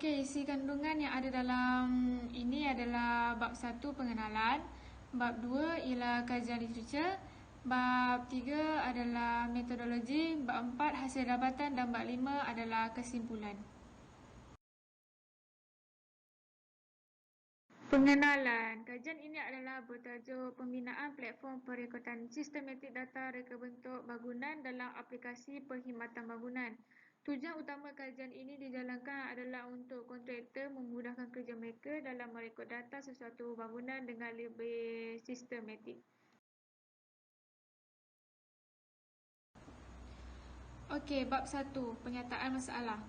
Okey, isi kandungan yang ada dalam ini adalah bab 1 pengenalan, bab 2 ialah kajian literature, bab 3 adalah metodologi, bab 4 hasil dapatan dan bab 5 adalah kesimpulan. Pengenalan. Kajian ini adalah bertajuk Pembinaan Platform Perekotan Sistematik Data Reka Bentuk Bangunan dalam Aplikasi Perkhidmatan Bangunan. Tujuan utama kajian ini dijalankan adalah untuk kontraktor memudahkan kerja mereka dalam merekod data sesuatu bangunan dengan lebih sistematik. Okey, bab 1, penyataan masalah.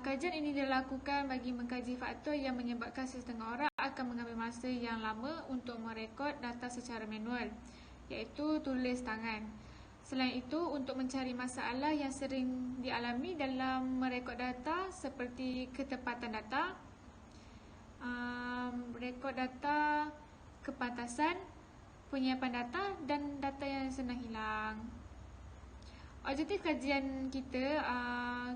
Kajian ini dilakukan bagi mengkaji faktor yang menyebabkan setengah orang akan mengambil masa yang lama untuk merekod data secara manual, iaitu tulis tangan. Selain itu, untuk mencari masalah yang sering dialami dalam merekod data seperti ketepatan data, rekod data, kepantasan, penyiapan data dan data yang senang hilang. Objektif kajian kita,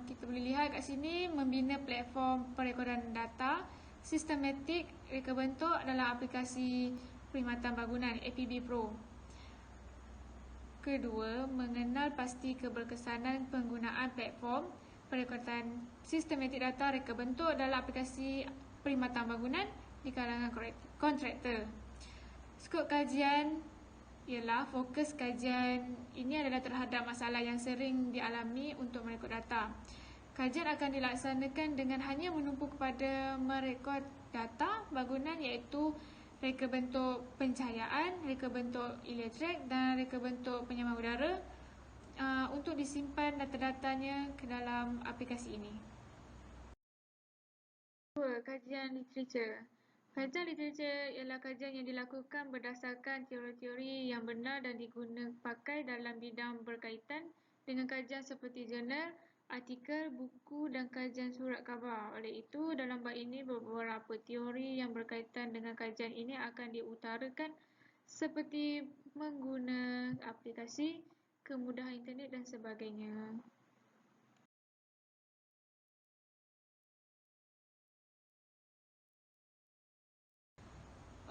kita boleh lihat kat sini, membina platform perekodan data sistematik reka bentuk dalam aplikasi perkhidmatan bangunan APB Pro. Kedua, mengenal pasti keberkesanan penggunaan platform perekodan sistematik data reka bentuk dalam aplikasi perkhidmatan bangunan di kalangan kontraktor. Skop kajian ialah fokus kajian ini adalah terhadap masalah yang sering dialami untuk merekod data. Kajian akan dilaksanakan dengan hanya menumpu kepada merekod data bangunan, iaitu reka bentuk pencahayaan, reka bentuk elektrik dan reka bentuk penyaman udara untuk disimpan data-datanya ke dalam aplikasi ini. 2. Kajian literature. Kajian literature ialah kajian yang dilakukan berdasarkan teori-teori yang benar dan digunakan pakai dalam bidang berkaitan dengan kajian seperti jurnal, artikel, buku dan kajian surat khabar. Oleh itu, dalam bab ini beberapa teori yang berkaitan dengan kajian ini akan diutarakan seperti menggunakan aplikasi, kemudahan internet dan sebagainya.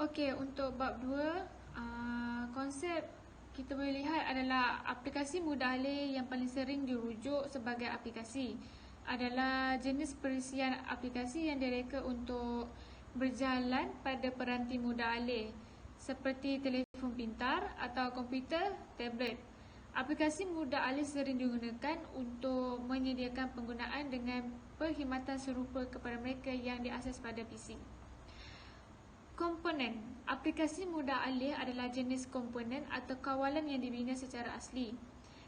Okey, untuk bab 2, konsep kita boleh lihat adalah aplikasi mudah alih yang paling sering dirujuk sebagai aplikasi adalah jenis perisian aplikasi yang direka untuk berjalan pada peranti mudah alih seperti telefon pintar atau komputer tablet. Aplikasi mudah alih sering digunakan untuk menyediakan penggunaan dengan perkhidmatan serupa kepada mereka yang diakses pada PC. Komponen. Aplikasi mudah alih adalah jenis komponen atau kawalan yang dibina secara asli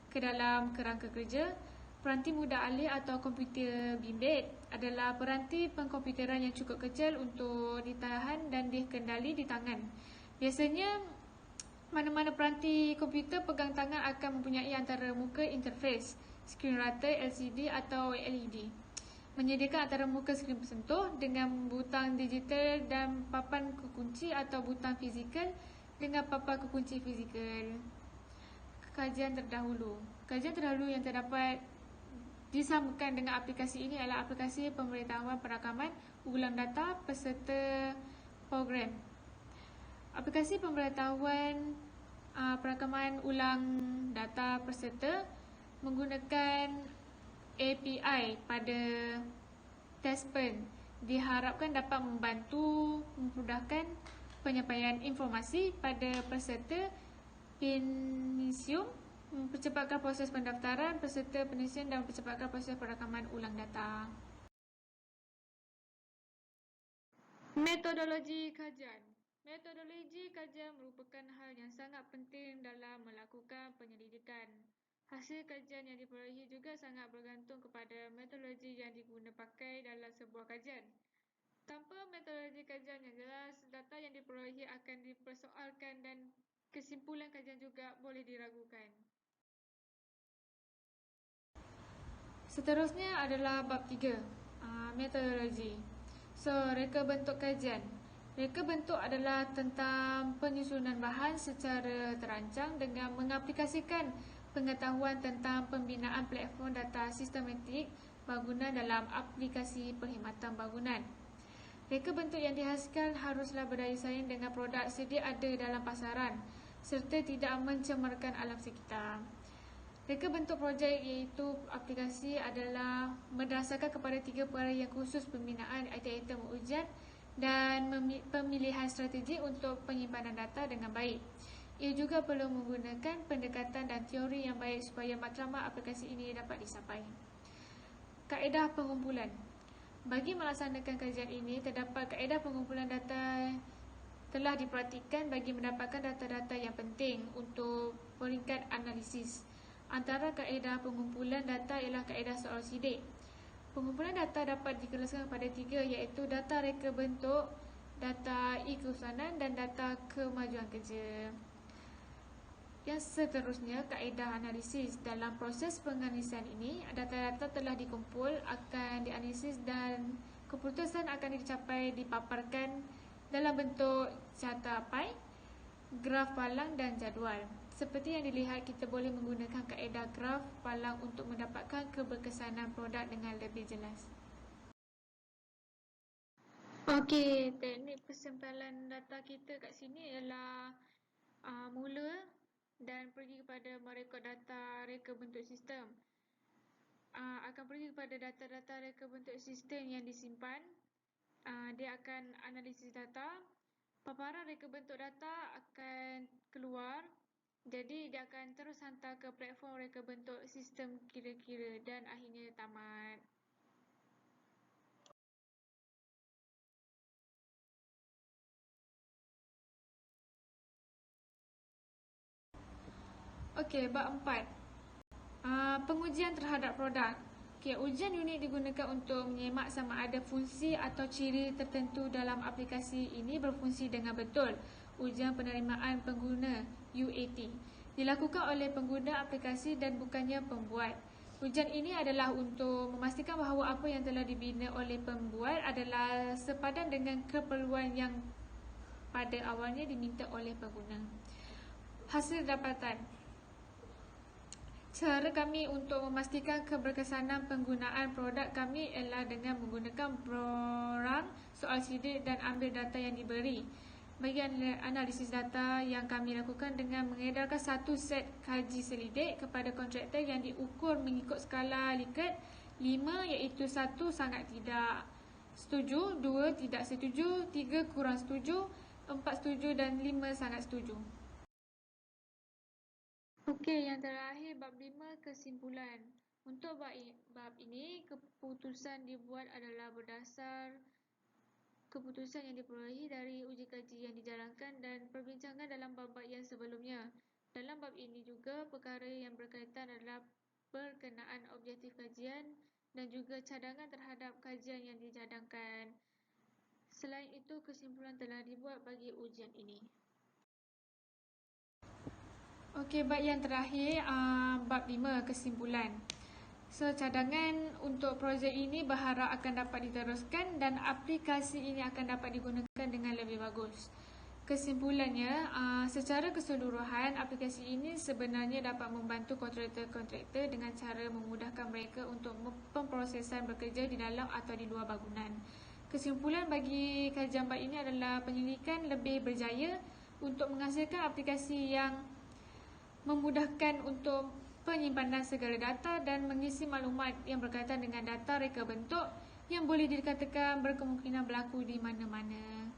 ke dalam kerangka kerja. Peranti mudah alih atau komputer bimbit adalah peranti pengkomputeran yang cukup kecil untuk ditahan dan dikendali di tangan. Biasanya, mana-mana peranti komputer pegang tangan akan mempunyai antara muka interface, skrin rata, LCD atau LED. Menyediakan antara muka skrin bersentuh dengan butang digital dan papan kekunci atau butang fizikal dengan papan kekunci fizikal. Kajian terdahulu. Kajian terdahulu yang terdapat disamakan dengan aplikasi ini adalah aplikasi pemberitahuan perakaman ulang data peserta program. Aplikasi pemberitahuan perakaman ulang data peserta menggunakan API pada TestPen diharapkan dapat membantu memudahkan penyampaian informasi pada peserta pensiun, mempercepatkan proses pendaftaran peserta pensiun dan mempercepatkan proses perakaman ulang data. Metodologi kajian. Metodologi kajian merupakan hal yang sangat penting dalam melakukan penyelidikan. Hasil kajian yang diperolehi juga sangat bergantung kepada metodologi yang digunakan pakai dalam sebuah kajian. Tanpa metodologi kajian yang jelas, data yang diperolehi akan dipersoalkan dan kesimpulan kajian juga boleh diragukan. Seterusnya adalah bab 3, metodologi. Reka bentuk kajian. Reka bentuk adalah tentang penyusunan bahan secara terancang dengan mengaplikasikan pengetahuan tentang pembinaan platform data sistematik bangunan dalam aplikasi perkhidmatan bangunan. Reka bentuk yang dihasilkan haruslah berdaya saing dengan produk sedia ada dalam pasaran serta tidak mencemarkan alam sekitar. Reka bentuk projek iaitu aplikasi adalah berdasarkan kepada 3 perkara yang khusus: pembinaan item-item ujian dan pemilihan strategi untuk penyimpanan data dengan baik. Ia juga perlu menggunakan pendekatan dan teori yang baik supaya matlamat aplikasi ini dapat dicapai. Kaedah pengumpulan. Bagi melaksanakan kajian ini, terdapat kaedah pengumpulan data telah dipraktikkan bagi mendapatkan data-data yang penting untuk peringkat analisis. Antara kaedah pengumpulan data ialah kaedah soal sidik. Pengumpulan data dapat dikelaskan kepada 3, iaitu data reka bentuk, data e-kesusanan dan data kemajuan kerja. Yang seterusnya, kaedah analisis. Dalam proses penganalisan ini, data-data telah dikumpul, akan dianalisis dan keputusan akan dipaparkan dalam bentuk carta pie, graf palang dan jadual. Seperti yang dilihat, kita boleh menggunakan kaedah graf palang untuk mendapatkan keberkesanan produk dengan lebih jelas. Okey, teknik persempalan data kita kat sini ialah mula dan pergi kepada merekod data reka bentuk sistem. Akan pergi kepada data-data reka bentuk sistem yang disimpan. Dia akan analisis data. Paparan reka bentuk data akan keluar. Jadi dia akan terus hantar ke platform reka bentuk sistem kira-kira dan akhirnya tamat. Okey, bab 4. Pengujian terhadap produk. Okey, ujian unit digunakan untuk menyemak sama ada fungsi atau ciri tertentu dalam aplikasi ini berfungsi dengan betul. Ujian penerimaan pengguna UAT dilakukan oleh pengguna aplikasi dan bukannya pembuat. Ujian ini adalah untuk memastikan bahawa apa yang telah dibina oleh pembuat adalah sepadan dengan keperluan yang pada awalnya diminta oleh pengguna. Hasil dapatan. Cara kami untuk memastikan keberkesanan penggunaan produk kami ialah dengan menggunakan borang soal sidik dan ambil data yang diberi. Bagi analisis data yang kami lakukan dengan mengedarkan satu set kaji selidik kepada kontraktor yang diukur mengikut skala Likert 5, iaitu 1 sangat tidak setuju, 2 tidak setuju, 3 kurang setuju, 4 setuju dan 5 sangat setuju. Okey, yang terakhir bab 5, kesimpulan. Untuk bab ini, keputusan dibuat adalah berdasar keputusan yang diperolehi dari uji kaji yang dijalankan dan perbincangan dalam bab-bab yang sebelumnya. Dalam bab ini juga, perkara yang berkaitan adalah berkenaan objektif kajian dan juga cadangan terhadap kajian yang dijadangkan. Selain itu, kesimpulan telah dibuat bagi ujian ini. Okey, bab yang terakhir, bab 5, kesimpulan. So, cadangan untuk projek ini berharap akan dapat diteruskan dan aplikasi ini akan dapat digunakan dengan lebih bagus. Kesimpulannya, secara keseluruhan, aplikasi ini sebenarnya dapat membantu kontraktor-kontraktor dengan cara memudahkan mereka untuk pemprosesan bekerja di dalam atau di luar bangunan. Kesimpulan bagi kajian bab ini adalah penyelidikan lebih berjaya untuk menghasilkan aplikasi yang memudahkan untuk penyimpanan segala data dan mengisi maklumat yang berkaitan dengan data reka bentuk yang boleh dikatakan berkemungkinan berlaku di mana-mana.